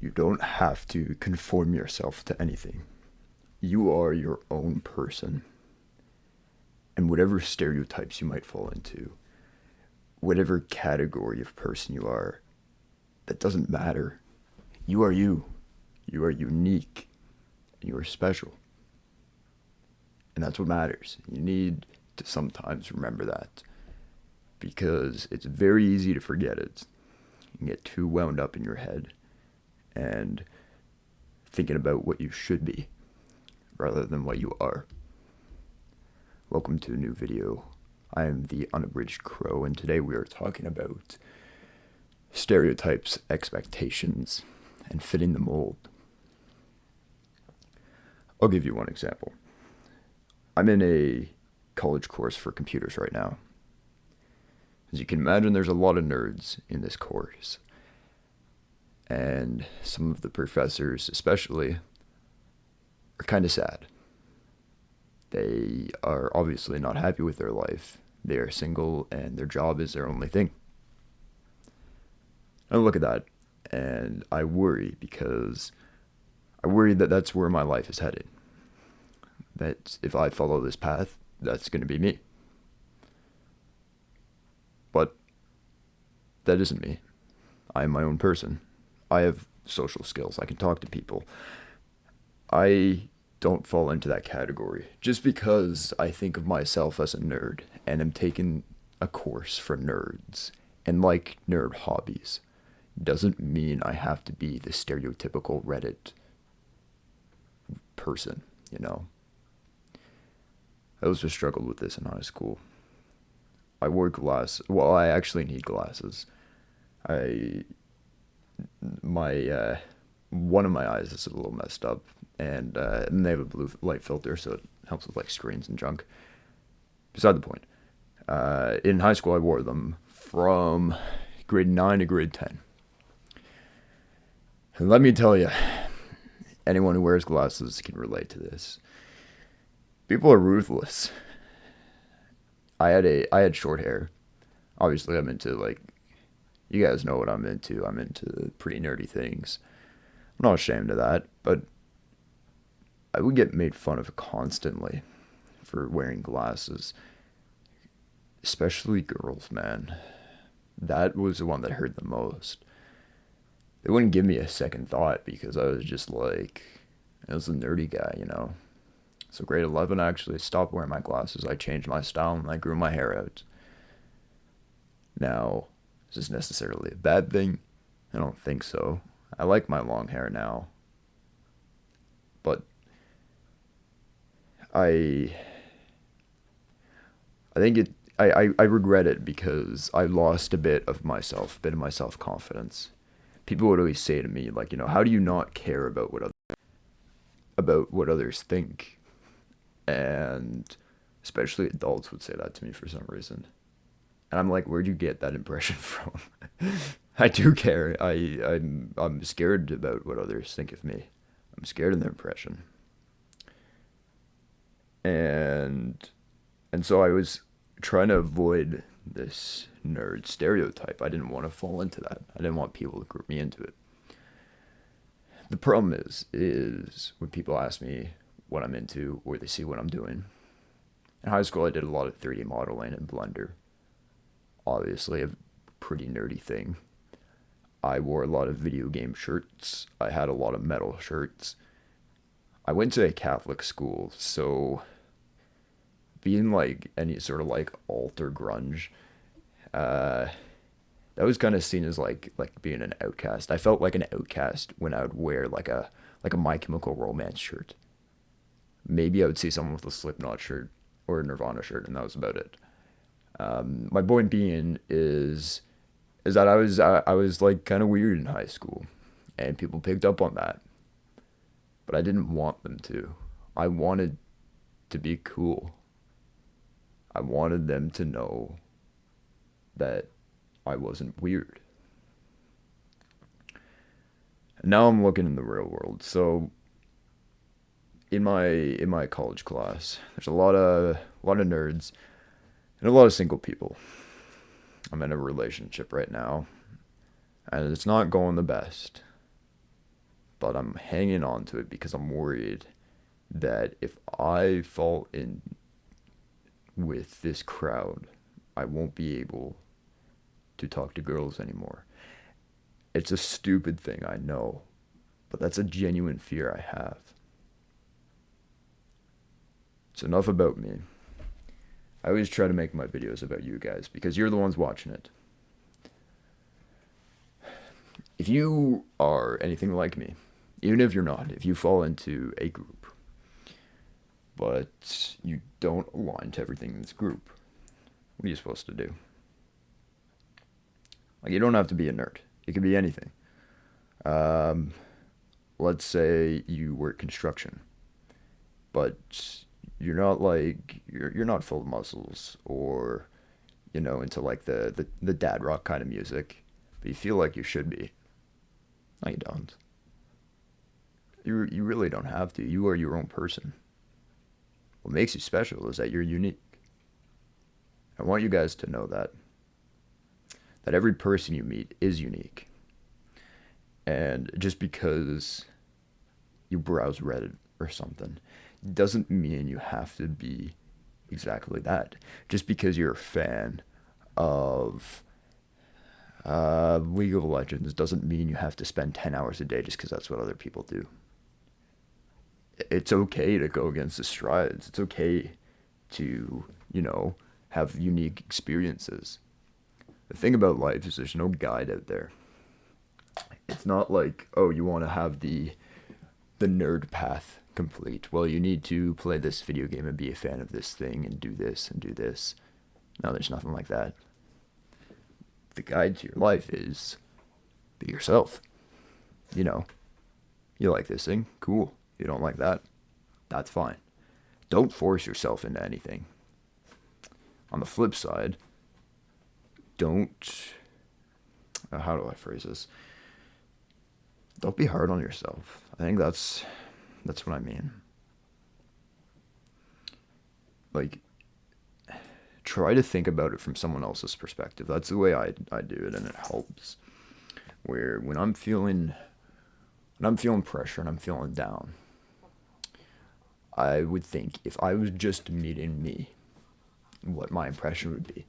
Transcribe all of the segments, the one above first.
You don't have to conform yourself to anything. You are your own person. And whatever stereotypes you might fall into, whatever category of person you are, that doesn't matter. You are you. You are unique. And you are special. And that's what matters. You need to sometimes remember that. Because it's very easy to forget it. You can get too wound up in your head and thinking about what you should be rather than what you are. Welcome to a new video. I am the Unabridged Crow, and today we are talking about stereotypes, expectations, and fitting the mold. I'll give you one example. I'm in a college course for computers right now. As you can imagine, there's a lot of nerds in this course. And some of the professors, especially, are kind of sad. They are obviously not happy with their life. They are single, and their job is their only thing. I look at that, and I worry because I worry that that's where my life is headed. That if I follow this path, that's going to be me. But that isn't me. I am my own person. I have social skills. I can talk to people. I don't fall into that category just because I think of myself as a nerd and am taking a course for nerds and like nerd hobbies doesn't mean I have to be the stereotypical Reddit person, you know. I also struggled with this in high school. I wore glasses. Well, I actually need glasses. One of my eyes is a little messed up, and they have a blue light filter, so it helps with like screens and junk. Beside the point. In high school, I wore them from grade 9 to grade 10. And let me tell you, anyone who wears glasses can relate to this. People are ruthless. I had short hair. Obviously, I'm into, like, you guys know what I'm into. I'm into pretty nerdy things. I'm not ashamed of that, but I would get made fun of constantly for wearing glasses. Especially girls, man. That was the one that hurt the most. They wouldn't give me a second thought because I was just like, I was a nerdy guy, you know. So grade 11, I actually stopped wearing my glasses. I changed my style and I grew my hair out. Now, is this necessarily a bad thing? I don't think so. I like my long hair now. But I think I regret it because I lost a bit of my self-confidence. People would always say to me, like, you know, how do you not care about what others think? And especially adults would say that to me for some reason. And I'm like, where'd you get that impression from? I do care. I'm scared about what others think of me. I'm scared of their impression. And so I was trying to avoid this nerd stereotype. I didn't want to fall into that. I didn't want people to group me into it. The problem is when people ask me what I'm into or they see what I'm doing. In high school, I did a lot of 3D modeling in Blender. Obviously, a pretty nerdy thing. I wore a lot of video game shirts. I had a lot of metal shirts. I went to a Catholic school, so being like any sort of like alt or grunge, that was kind of seen as like being an outcast. I felt like an outcast when I would wear like a My Chemical Romance shirt. Maybe I would see someone with a Slipknot shirt or a Nirvana shirt, and that was about it. My point being is that I was like kind of weird in high school, and people picked up on that. But I didn't want them to. I wanted to be cool. I wanted them to know that I wasn't weird. And now I'm looking in the real world. So in my college class, there's a lot of nerds and a lot of single people. I'm in a relationship right now, and it's not going the best. but I'm hanging on to it because I'm worried that if I fall in with this crowd, I won't be able to talk to girls anymore. It's a stupid thing, I know, but that's a genuine fear I have. So enough about me. I always try to make my videos about you guys because you're the ones watching it. If you are anything like me, even if you're not, if you fall into a group, but you don't align to everything in this group, what are you supposed to do? Like, you don't have to be a nerd. It could be anything. Let's say you work construction, but you're not full of muscles, or into like the dad rock kind of music, but you feel like you should be. No, you don't. You really don't have to. You are your own person. What makes you special is that you're unique. I want you guys to know that every person you meet is unique. And just because you browse Reddit or something doesn't mean you have to be exactly that. Just because you're a fan of League of Legends doesn't mean you have to spend 10 hours a day just because that's what other people do. It's okay to go against the strides. It's okay to, have unique experiences. The thing about life is there's no guide out there. It's not like, oh, you want to have the nerd path complete. Well, you need to play this video game and be a fan of this thing and do this and do this. No, there's nothing like that. The guide to your life is be yourself. You like this thing, cool. You don't like that, that's fine. Don't force yourself into anything. On the flip side, don't, how do I phrase this? Don't be hard on yourself. I think that's what I mean. Like, try to think about it from someone else's perspective. That's the way I do it, and it helps. Where when I'm feeling pressure and I'm feeling down, I would think if I was just meeting me, what my impression would be.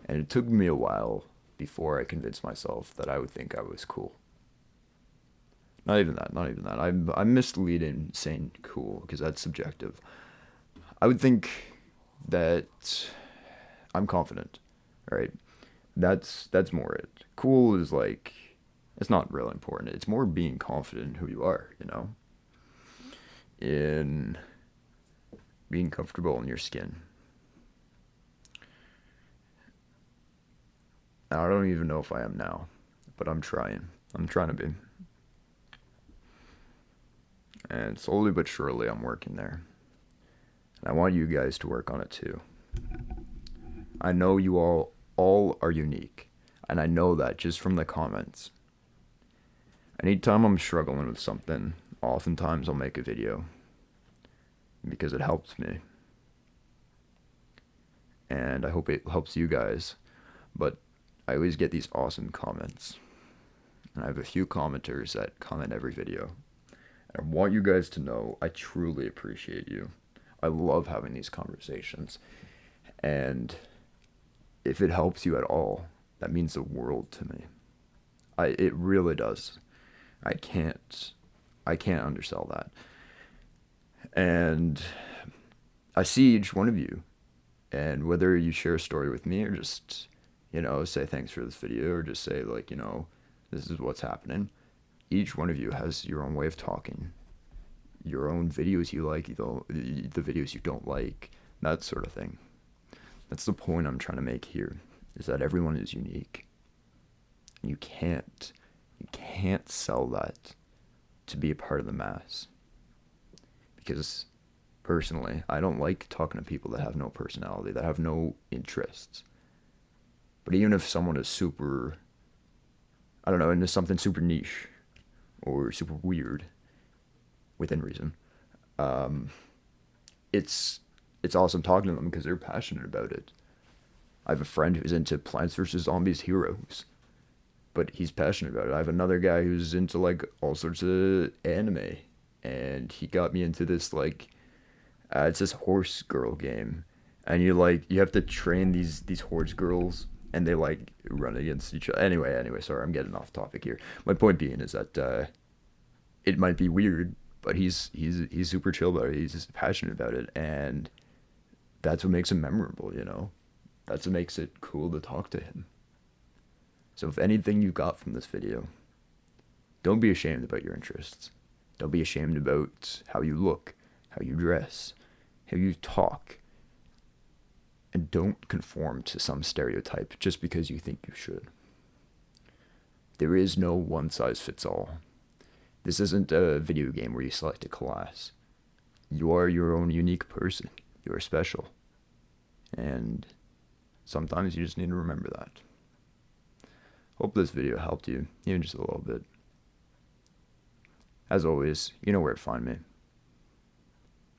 And it took me a while before I convinced myself that I would think I was cool. Not even that. I'm misleading saying cool because that's subjective. I would think that I'm confident, right? That's more it. Cool is like, it's not real important. It's more being confident in who you are, in being comfortable in your skin. I don't even know if I am now, but I'm trying. I'm trying to be. And slowly but surely I'm working there. And I want you guys to work on it too. I know you all are unique. And I know that just from the comments. Anytime I'm struggling with something, oftentimes I'll make a video. Because it helps me. And I hope it helps you guys. But I always get these awesome comments. And I have a few commenters that comment every video. And I want you guys to know I truly appreciate you. I love having these conversations. And if it helps you at all, that means the world to me. It really does. I can't undersell that. And I see each one of you. And whether you share a story with me or just, say thanks for this video or just say this is what's happening. Each one of you has your own way of talking. Your own videos you like, the videos you don't like, that sort of thing. That's the point I'm trying to make here, is that everyone is unique. And you can't sell that to be a part of the mass. Because personally, I don't like talking to people that have no personality, that have no interests. But even if someone is super, into something super niche or super weird, within reason, it's awesome talking to them because they're passionate about it. I have a friend who's into Plants vs. Zombies Heroes. but he's passionate about it. I have another guy who's into like all sorts of anime, and he got me into this like it's this horse girl game, and you have to train these horse girls, and they like run against each other. Anyway, sorry, I'm getting off topic here. My point being is that it might be weird, but he's super chill about it. He's just passionate about it, and that's what makes him memorable. That's what makes it cool to talk to him. So if anything you got from this video, don't be ashamed about your interests. Don't be ashamed about how you look, how you dress, how you talk. And don't conform to some stereotype just because you think you should. There is no one size fits all. This isn't a video game where you select a class. You are your own unique person. You are special. And sometimes you just need to remember that. Hope this video helped you, even just a little bit. As always, you know where to find me.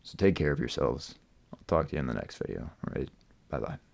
So take care of yourselves. I'll talk to you in the next video. All right, bye-bye.